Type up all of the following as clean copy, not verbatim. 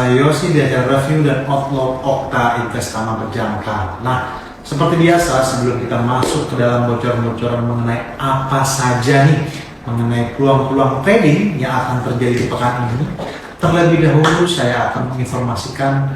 saya Yosi di acara review dan outload Okta Investama Berjangka. Nah, seperti biasa sebelum kita masuk ke dalam bocoran-bocoran mengenai apa saja nih mengenai peluang-peluang trading yang akan terjadi di pekan ini, terlebih dahulu saya akan menginformasikan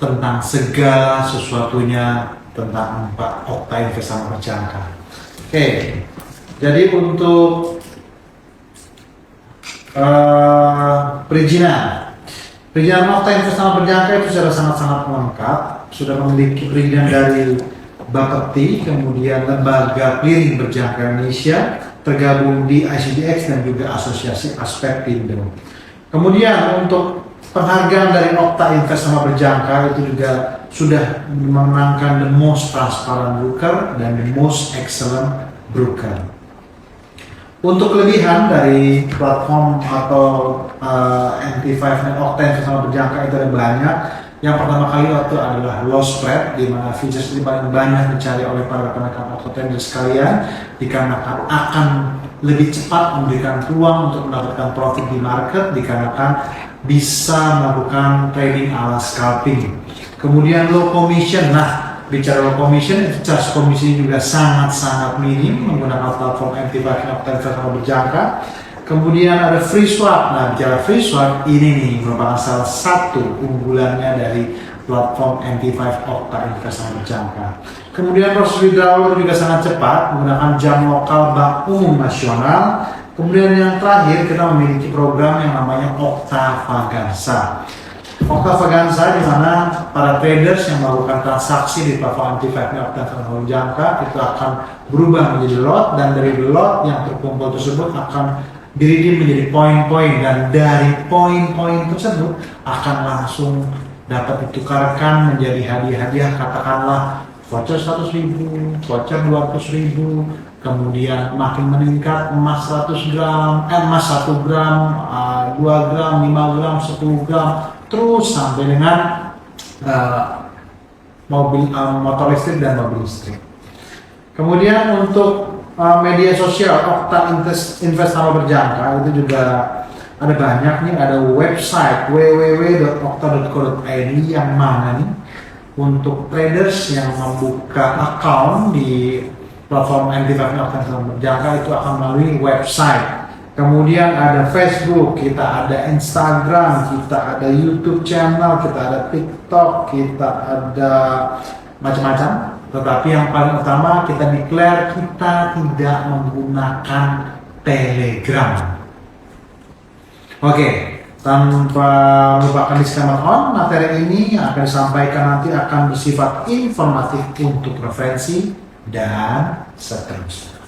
tentang segala sesuatunya tentang Okta Investama Berjangka. Oke, jadi untuk perizinan Okta Investama Berjangka itu secara sangat-sangat lengkap, sudah memiliki perizinan dari Bapepti, kemudian Lembaga Clearing Berjangka Indonesia, tergabung di ICDX dan juga Asosiasi Aspektindo. Kemudian untuk penghargaan dari Okta Investama Berjangka itu juga sudah memenangkan The Most Transparent Broker dan The Most Excellent Broker. Untuk kelebihan dari platform atau MT5 dan Okta Investama Berjangka itu ada banyak. Yang pertama kali itu adalah low spread, di mana features ini paling banyak dicari oleh para rekan-rekan atau trader sekalian, dikarenakan akan lebih cepat memberikan peluang untuk mendapatkan profit di market, dikarenakan bisa melakukan trading ala scalping. Kemudian low commission. Nah, bicara low commission, charge komisi juga sangat-sangat minim menggunakan platform MT5 dan Okta Investama Berjangka. Kemudian ada free swap. Nah, bicara free swap ini nih merupakan salah satu unggulannya dari platform MT5 Okta Investama Berjangka. Kemudian proses withdrawal juga sangat cepat menggunakan jam lokal Bank Umum Nasional. Kemudian yang terakhir kita memiliki program yang namanya Okta Vaganza. Okta Vaganza di mana para traders yang melakukan transaksi di platform MT5 Okta Investama Berjangka itu akan berubah menjadi lot, dan dari lot yang terkumpul tersebut akan diridim menjadi poin-poin, dan dari poin-poin tersebut akan langsung dapat ditukarkan menjadi hadiah-hadiah, katakanlah voucher 100.000, voucher 200.000, kemudian makin meningkat emas 100 gram, emas 1 gram, 2 gram, 5 gram, 10 gram, terus sampai dengan motor listrik dan mobil listrik. Kemudian untuk media sosial Okta Investama Berjangka itu juga ada banyak nih, ada website www.okta.co.id yang mana nih untuk traders yang membuka account di platform MT5 Okta Investama Berjangka itu akan melalui website. Kemudian ada Facebook, kita ada Instagram, kita ada YouTube channel, kita ada TikTok, kita ada macam-macam. Tetapi yang paling utama kita declare kita tidak menggunakan Telegram. Oke, tanpa melupakan disclaimer on, materi ini yang akan disampaikan nanti akan bersifat informatif untuk referensi dan seterusnya.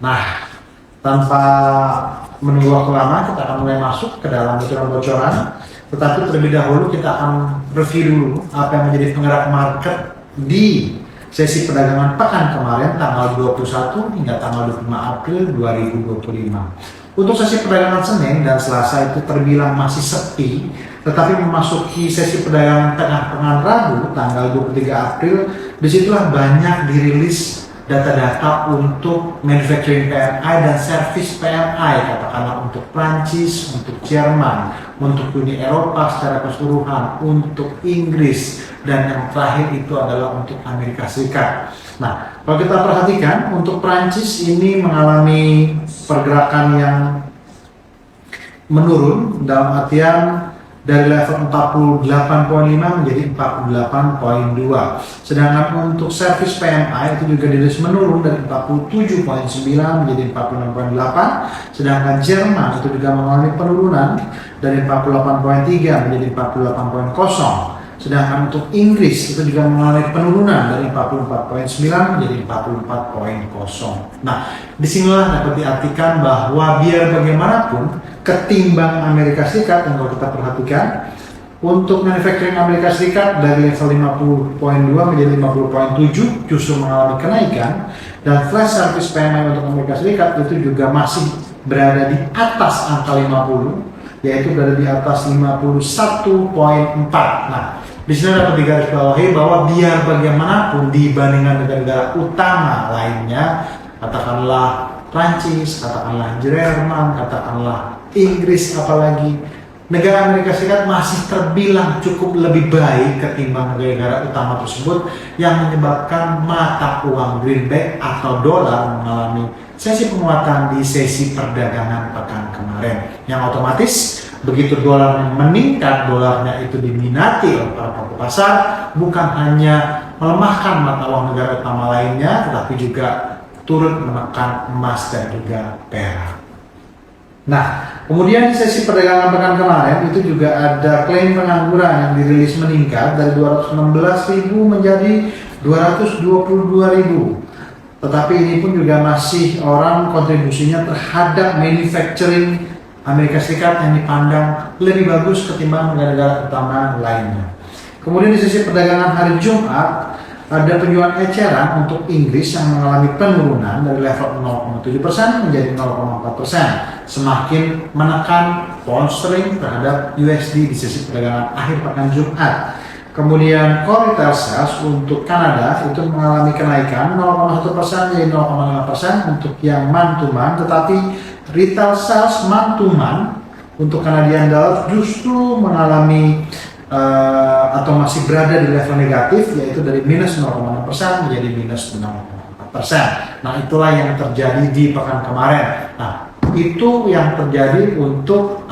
Nah, tanpa menunggu waktu lama, kita akan mulai masuk ke dalam bocoran-bocoran. Tetapi terlebih dahulu kita akan review dulu apa yang menjadi penggerak market di sesi perdagangan pekan kemarin tanggal 21 hingga tanggal 25 April 2025. Untuk sesi perdagangan Senin dan Selasa itu terbilang masih sepi, tetapi memasuki sesi perdagangan tengah pekan Rabu tanggal 23 April, disitulah banyak dirilis data-data untuk manufacturing PMI dan service PMI, katakanlah untuk Prancis, untuk Jerman, untuk Uni Eropa secara keseluruhan, untuk Inggris, dan yang terakhir itu adalah untuk Amerika Serikat. Nah, kalau kita perhatikan untuk Prancis ini mengalami pergerakan yang menurun dalam artian dari level 48.5 menjadi 48.2. Sedangkan untuk service PMI itu juga dirilis menurun dari 47.9 menjadi 46.8. Sedangkan Jerman itu juga mengalami penurunan dari 48.3 menjadi 48.0. Sedangkan untuk Inggris itu juga mengalami penurunan dari 44.9 menjadi 44.0. Nah, disinilah dapat diartikan bahwa biar bagaimanapun ketimbang Amerika Serikat, yang kalau kita perhatikan untuk manufacturing Amerika Serikat dari level 50.2 menjadi 50.7 justru mengalami kenaikan, dan flash service PMI untuk Amerika Serikat itu juga masih berada di atas angka 50, yaitu berada di atas 51.4. Nah, di sini dapat digarisbawahi bahwa biar bagaimanapun dibandingkan negara-negara utama lainnya, katakanlah Prancis, katakanlah Jerman, katakanlah Inggris apalagi, negara Amerika Serikat masih terbilang cukup lebih baik ketimbang negara-negara utama tersebut, yang menyebabkan mata uang greenback atau dolar mengalami sesi penguatan di sesi perdagangan pekan kemarin, yang otomatis begitu dolar meningkat, dolarnya itu diminati oleh para pelaku pasar, bukan hanya melemahkan mata uang negara utama lainnya, tetapi juga turut menekan emas dan juga perak. Nah, kemudian di sesi perdagangan pekan kemarin itu juga ada klaim pengangguran yang dirilis meningkat dari 216.000 menjadi 222.000. Tetapi ini pun juga masih orang kontribusinya terhadap manufacturing Amerika Serikat yang dipandang lebih bagus ketimbang negara-negara utama lainnya. Kemudian di sesi perdagangan hari Jumat ada penjualan eceran untuk Inggris yang mengalami penurunan dari level 0,7% menjadi 0,4%, semakin menekan pound sterling terhadap USD di sesi perdagangan akhir pekan Jumat. Kemudian core retail sales untuk Kanada itu mengalami kenaikan 0,1% menjadi 0,5% untuk yang month to month, tetapi retail sales month to month untuk Canadian dollar justru mengalami atau masih berada di level negatif, yaitu dari minus 0,6% menjadi minus 0,4%. Nah, itulah yang terjadi di pekan kemarin. Nah, itu yang terjadi untuk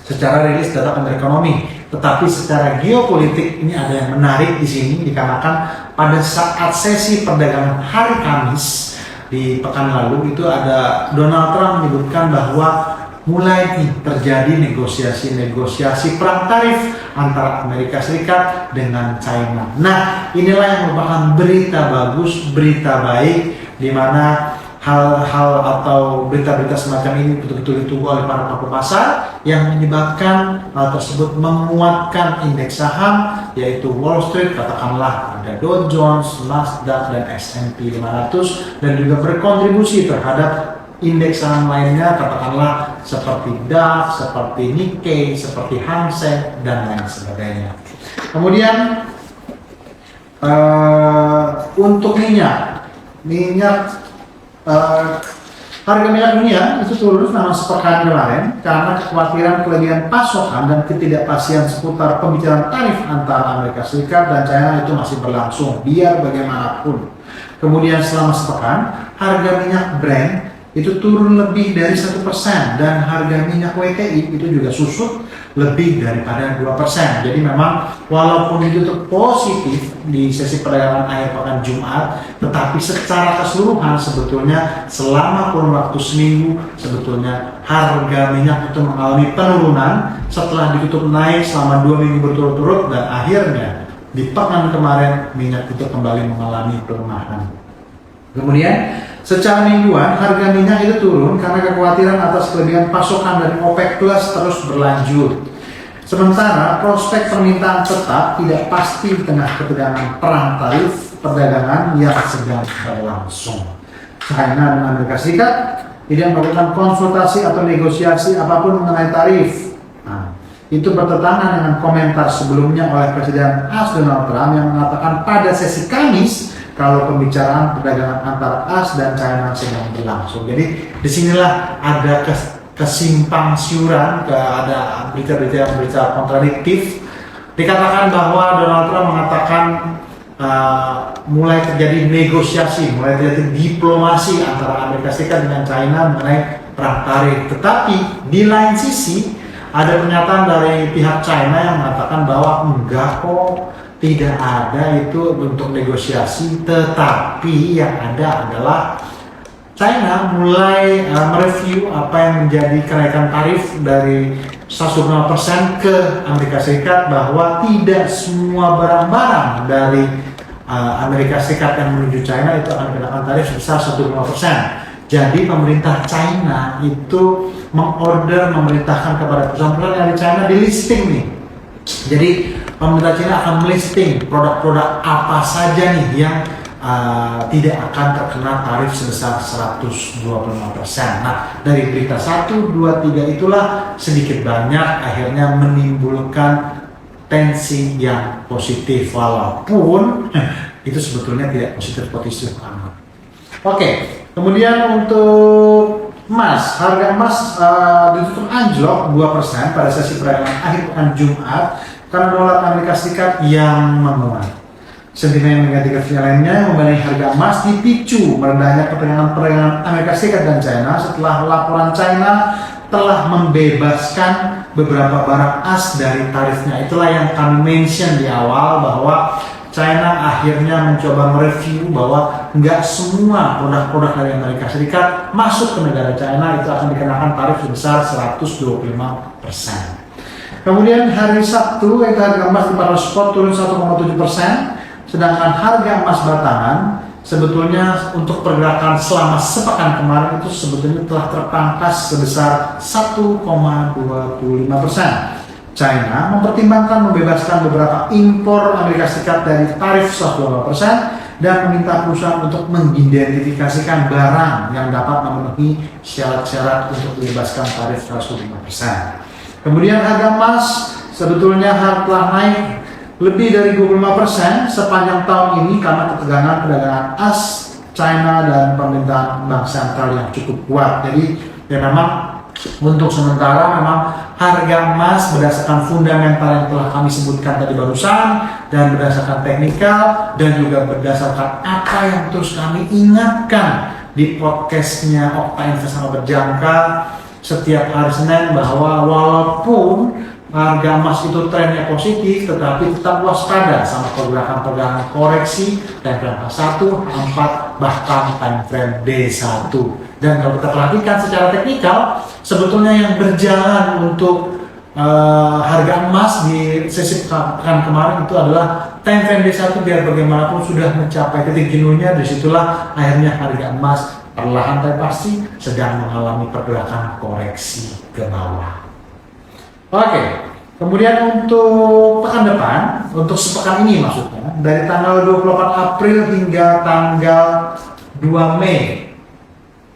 secara rilis data ekonomi. Tetapi secara geopolitik ini ada yang menarik di sini, dikarenakan pada saat sesi perdagangan hari Kamis di pekan lalu itu ada Donald Trump menyebutkan bahwa mulai terjadi negosiasi perang tarif antara Amerika Serikat dengan China. Nah, inilah yang merupakan berita bagus, berita baik, di mana hal-hal atau berita-berita semacam ini betul-betul ditunggu oleh para pelaku pasar, yang menyebabkan hal tersebut menguatkan indeks saham, yaitu Wall Street, katakanlah ada Dow Jones, Nasdaq, dan S&P 500, dan juga berkontribusi terhadap indeks saham lainnya, katakanlah seperti DAX, seperti Nikkei, seperti Hang Seng, dan lain sebagainya. Kemudian untuk harga minyak dunia itu turun selama sepekan kemarin karena kekhawatiran kelebihan pasokan dan ketidakpastian seputar pembicaraan tarif antara Amerika Serikat dan China itu masih berlangsung biar bagaimanapun. Kemudian selama sepekan harga minyak Brent itu turun lebih dari 1% dan harga minyak WTI itu juga susut lebih daripada 2%. Jadi memang walaupun itu positif di sesi perdagangan akhir pekan Jumat, tetapi secara keseluruhan sebetulnya selama kurun waktu seminggu sebetulnya harga minyak itu mengalami penurunan setelah ditutup naik selama 2 minggu berturut-turut, dan akhirnya di pekan kemarin minyak itu kembali mengalami pelemahan. Kemudian secara mingguan harga minyak itu turun karena kekhawatiran atas kelebihan pasokan dari OPEC Plus terus berlanjut. Sementara prospek permintaan tetap tidak pasti di tengah ketegangan perang tarif perdagangan yang sedang berlangsung. China dan Amerika Serikat tidak melakukan konsultasi atau negosiasi apapun mengenai tarif. Nah, itu bertentangan dengan komentar sebelumnya oleh Presiden AS Donald Trump yang mengatakan pada sesi Kamis kalau pembicaraan perdagangan antara AS dan China sedang berlangsung. Jadi disinilah ada kesimpang siuran, ada berita-berita yang berita kontradiktif. Dikatakan bahwa Donald Trump mengatakan mulai terjadi negosiasi, mulai terjadi diplomasi antara Amerika Serikat dengan China mengenai perang tarif. Tetapi di lain sisi ada pernyataan dari pihak China yang mengatakan bahwa enggak kok, tidak ada itu untuk negosiasi, tetapi yang ada adalah China mulai mereview apa yang menjadi kenaikan tarif dari 1,5% ke Amerika Serikat, bahwa tidak semua barang-barang dari Amerika Serikat yang menuju China itu akan dikenakan tarif sebesar 1,5%. Jadi pemerintah China itu memerintahkan kepada perusahaan-perusahaan yang di China di listing nih. Jadi pemerintah China akan melisting produk-produk apa saja nih yang tidak akan terkena tarif sebesar 125%. Nah, dari berita 1, 2, 3 itulah sedikit banyak akhirnya menimbulkan tensi yang positif, walaupun itu sebetulnya tidak positif amat. Oke, kemudian untuk Harga emas ditutup anjlok 2% pada sesi perdagangan akhir pekan Jumat karena dolar Amerika Serikat yang menguat. Sentimen negatif lainnya mengenai harga emas dipicu merendahnya perdagangan Amerika Serikat dan China setelah laporan China telah membebaskan beberapa barang as dari tarifnya. Itulah yang kami mention di awal bahwa China akhirnya mencoba mereview bahwa nggak semua produk-produk dari Amerika Serikat masuk ke negara China itu akan dikenakan tarif sebesar 125%. Kemudian hari Sabtu harga emas di pasar spot turun 1,7%, sedangkan harga emas batangan sebetulnya untuk pergerakan selama sepekan kemarin itu sebetulnya telah terpangkas sebesar 1,25%. China mempertimbangkan membebaskan beberapa impor Amerika Serikat dari tarif 125% dan meminta perusahaan untuk mengidentifikasikan barang yang dapat memenuhi syarat-syarat untuk dibebaskan tarif 125%. Kemudian harga emas sebetulnya telah naik lebih dari 25% sepanjang tahun ini karena ketegangan perdagangan as China dan pemerintahan bank sentral yang cukup kuat. Jadi ya memang untuk sementara memang harga emas berdasarkan fundamental yang telah kami sebutkan tadi barusan dan berdasarkan teknikal dan juga berdasarkan apa yang terus kami ingatkan di podcastnya Okta Investasi Berjangka setiap hari Senin bahwa walaupun harga emas itu trennya positif tetapi tetap waspada sama pergerakan koreksi time frame H1, H4 bahkan time frame D1. Dan kalau kita perhatikan secara teknikal sebetulnya yang berjalan untuk harga emas di sesi pekan kemarin itu adalah time frame D1 biar bagaimanapun sudah mencapai titik jenuhnya. Disitulah akhirnya harga emas perlahan tapi pasti sedang mengalami pergerakan koreksi ke bawah. Oke, kemudian untuk pekan depan, untuk sepekan ini maksudnya, dari tanggal 24 April hingga tanggal 2 Mei.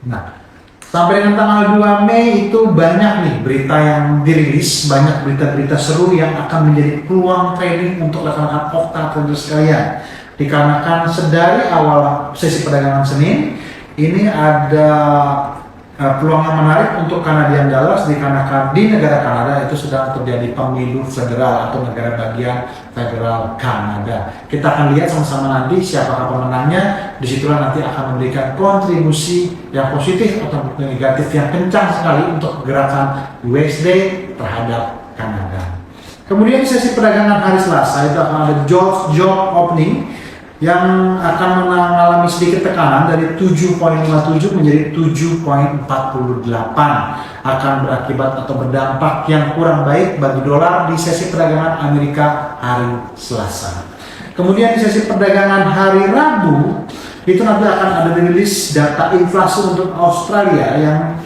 Nah, sampai dengan tanggal 2 Mei itu banyak nih berita yang dirilis, banyak berita-berita seru yang akan menjadi peluang trading untuk rekan-rekan Okta trader sekalian. Dikarenakan sedari awal sesi perdagangan Senin, ini ada peluang yang menarik untuk Canadian dollars dikarenakan di negara Kanada itu sedang terjadi pemilu federal atau negara bagian federal Kanada. Kita akan lihat sama-sama nanti siapakah pemenangnya. Disitulah nanti akan memberikan kontribusi yang positif atau negatif yang kencang sekali untuk pergerakan USD terhadap Kanada. Kemudian sesi perdagangan hari Selasa itu akan ada job opening yang akan mengalami sedikit tekanan dari 7.57 menjadi 7.48 akan berakibat atau berdampak yang kurang baik bagi dolar di sesi perdagangan Amerika hari Selasa. Kemudian di sesi perdagangan hari Rabu itu nanti akan ada rilis data inflasi untuk Australia yang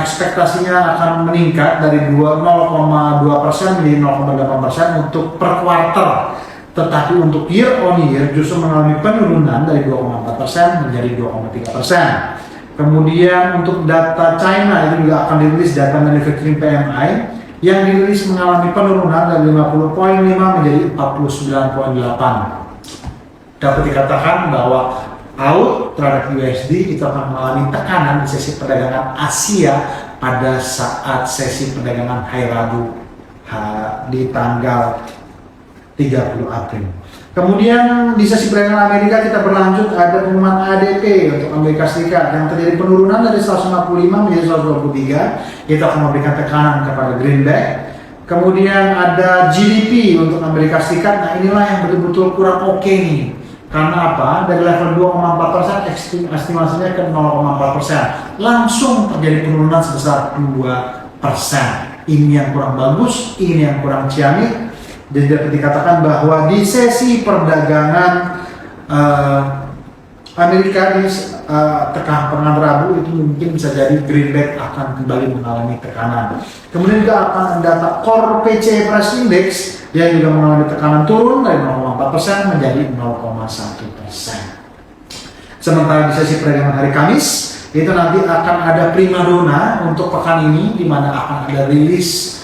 ekspektasinya akan meningkat dari 0,2% menjadi 0,8% untuk per kuartal. Tetapi untuk year on year justru mengalami penurunan dari 2,4% menjadi 2,3%. Kemudian untuk data China itu juga akan dirilis data manufacturing PMI yang dirilis mengalami penurunan dari 50.5 menjadi 49.8. Dapat dikatakan bahwa out terhadap USD itu akan mengalami tekanan di sesi perdagangan Asia pada saat sesi perdagangan hari Rabu di tanggal 30 April. Kemudian di sesi perdagangan Amerika kita berlanjut ada pengumuman ADP untuk Amerika Serikat yang terjadi penurunan dari 155 menjadi 123. Kita akan memberikan tekanan kepada greenback. Kemudian ada GDP untuk Amerika Serikat. Nah inilah yang betul-betul kurang oke nih. Karena apa? Dari level 2,4% estimasinya ke 0,4%. Langsung terjadi penurunan sebesar 2%. Ini yang kurang bagus, ini yang kurang ciamik. Jadi dapat dikatakan bahwa di sesi perdagangan Amerika di tekanan Rabu itu mungkin bisa jadi greenback akan kembali mengalami tekanan. Kemudian juga akan data Core PC Price Index yang juga mengalami tekanan turun dari 0,4% menjadi 0,1%. Sementara di sesi perdagangan hari Kamis itu nanti akan ada primadona untuk pekan ini di mana akan ada rilis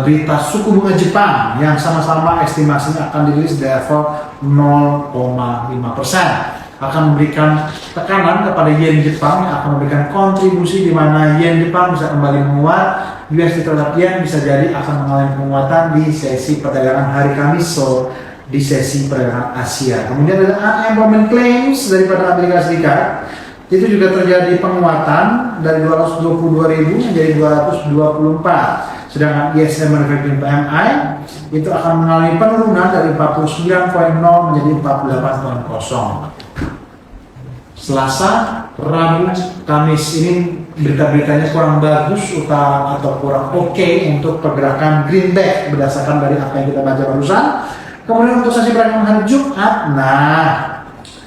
berita suku bunga Jepang yang sama-sama estimasinya akan dirilis di level 0,5%. akan memberikan tekanan kepada yen Jepang yang akan memberikan kontribusi di mana yen Jepang bisa kembali menguat, USD terhadap yen bisa jadi akan mengalami penguatan di sesi perdagangan hari Kamis, so di sesi perdagangan Asia. Kemudian ada unemployment claims daripada Amerika Serikat, itu juga terjadi penguatan dari 222.000 menjadi 224. Sedangkan ISM Manufacturing PMI itu akan mengalami penurunan dari 49.0 menjadi 48.0. Selasa, Rabu, Kamis ini berita-beritanya kurang bagus atau kurang oke untuk pergerakan greenback berdasarkan dari apa yang kita baca barusan. Kemudian untuk sesi perdagangan hari Jumat,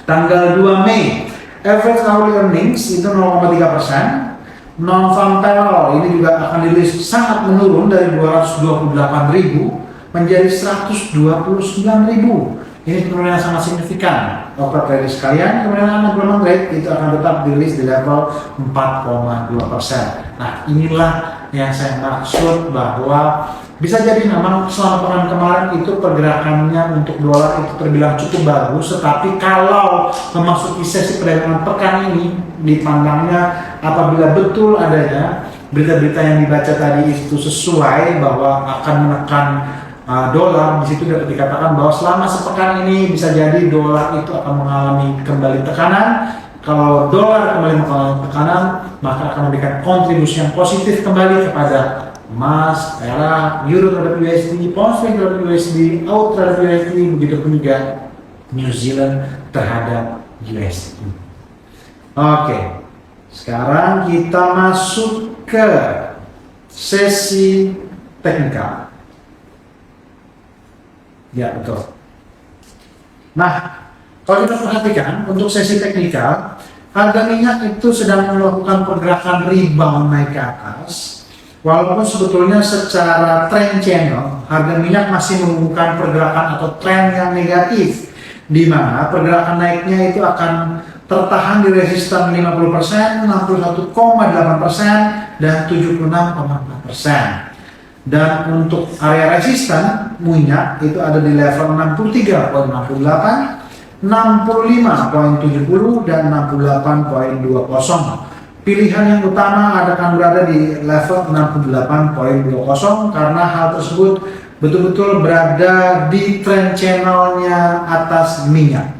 tanggal 2 Mei, average hourly earnings itu 0,3%. Non-farm payroll ini juga akan dirilis sangat menurun dari 228.000 menjadi 129.000. Ini penurunan yang sangat signifikan. Bapak Ibu sekalian, kemudian unemployment rate itu akan tetap dirilis di level 4,2%. Nah, inilah yang saya maksud bahwa bisa jadi memang selama pekan kemarin itu pergerakannya untuk dolar itu terbilang cukup bagus, tetapi kalau memasuki sesi perdagangan pekan ini dipandangnya apabila betul adanya berita-berita yang dibaca tadi itu sesuai bahwa akan menekan dolar, di situ dapat dikatakan bahwa selama sepekan ini bisa jadi dolar itu akan mengalami kembali tekanan. Kalau dolar kembali mengalami tekanan, maka akan memberikan kontribusi yang positif kembali kepada emas, perak, euro terhadap USD, pound sterling terhadap USD, AUD terhadap USD, begitupun juga New Zealand terhadap USD. Oke, sekarang kita masuk ke sesi teknikal. Ya, betul. Nah, kalau kita perhatikan untuk sesi teknikal, harga minyak itu sedang melakukan pergerakan rebound naik ke atas. Walaupun sebetulnya secara trend channel, harga minyak masih menunjukkan pergerakan atau tren yang negatif, di mana pergerakan naiknya itu akan tertahan di resisten 50%, 61,8%, dan 76,4%. Dan untuk area resisten minyak itu ada di level 63,68, 65,70, dan 68,20. Pilihan yang utama akan berada di level 68,20 karena hal tersebut betul-betul berada di trend channelnya atas minyak.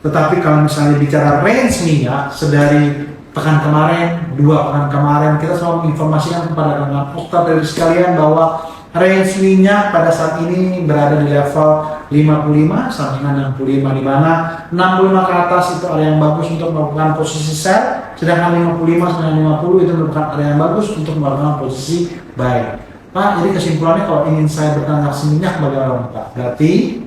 Tetapi kalau misalnya bicara range minyak, sedari pekan kemarin, 2 pekan kemarin, kita selalu menginformasikan kepada teman-teman dari sekalian bahwa range minyak pada saat ini berada di level 55 sampai dengan 65, di mana 65 ke atas itu area yang bagus untuk melakukan posisi sell, sedangkan 55 sampai 50 itu merupakan area yang bagus untuk melakukan posisi buy. Pak, jadi kesimpulannya kalau ingin saya bertransaksi minyak bagaimana Pak? Berarti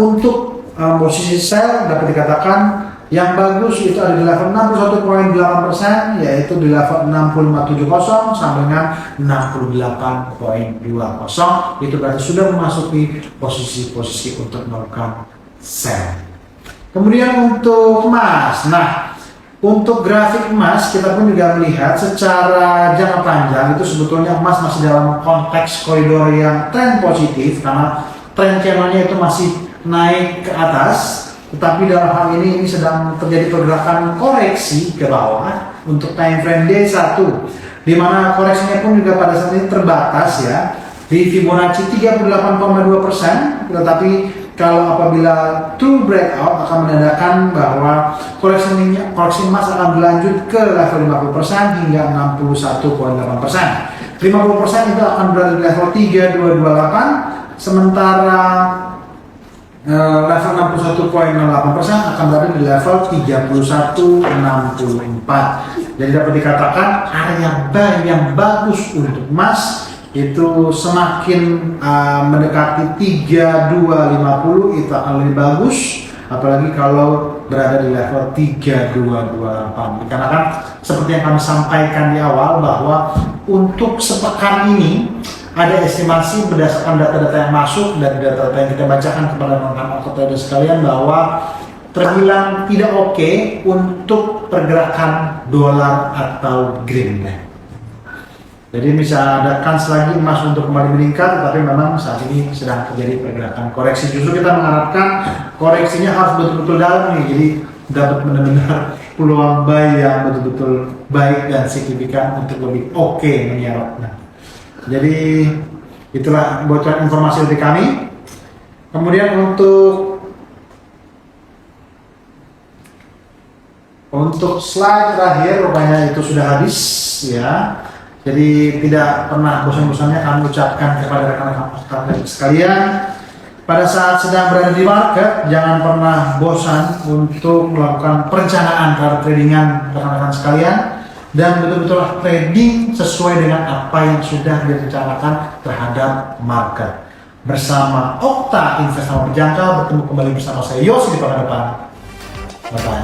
untuk posisi sell dapat dikatakan yang bagus itu ada di level 61,8%, yaitu di level 65,70 sampai dengan 68,20. Itu berarti sudah memasuki posisi-posisi untuk melakukan sell. Kemudian untuk emas, untuk grafik emas kita pun juga melihat secara jangka panjang itu sebetulnya emas masih dalam konteks koridor yang tren positif karena tren channelnya itu masih naik ke atas. Tetapi dalam hal ini sedang terjadi pergerakan koreksi ke bawah untuk time frame D1, di mana koreksinya pun juga pada saat ini terbatas ya di Fibonacci 38,2%. Tetapi kalau apabila true breakout akan menandakan bahwa koreksi emas akan berlanjut ke level 50% hingga 61,8%. 50% itu akan berada di level 3228, sementara level 61,8% akan berada di level 31,64. Jadi dapat dikatakan area buy yang bagus untuk emas itu semakin mendekati 3250 itu akan lebih bagus, apalagi kalau berada di level 3228. Karena kan seperti yang kami sampaikan di awal bahwa untuk sepekan ini ada estimasi berdasarkan data-data yang masuk dan data-data yang kita bacakan kepada teman-teman trader sekalian bahwa terbilang tidak oke untuk pergerakan dolar atau greenback. Jadi bisa ada kans lagi emas untuk kembali meningkat, tapi memang saat ini sedang terjadi pergerakan koreksi. Justru kita mengharapkan koreksinya harus betul-betul dalam nih, jadi dapat benar-benar peluang buy yang betul-betul baik dan signifikan untuk lebih oke menyerap. Nah, jadi itulah bocoran informasi dari kami. Kemudian untuk slide terakhir rupanya itu sudah habis ya. Jadi tidak pernah bosan-bosannya kami ucapkan kepada rekan-rekan sekalian, pada saat sedang berada di market jangan pernah bosan untuk melakukan perencanaan terhadap tradingan rekan-rekan sekalian dan betul-betul trading sesuai dengan apa yang sudah direncanakan terhadap market. Bersama Okta Investasi Berjangka, bertemu kembali bersama saya Yosi di pekan depan. Bye-bye.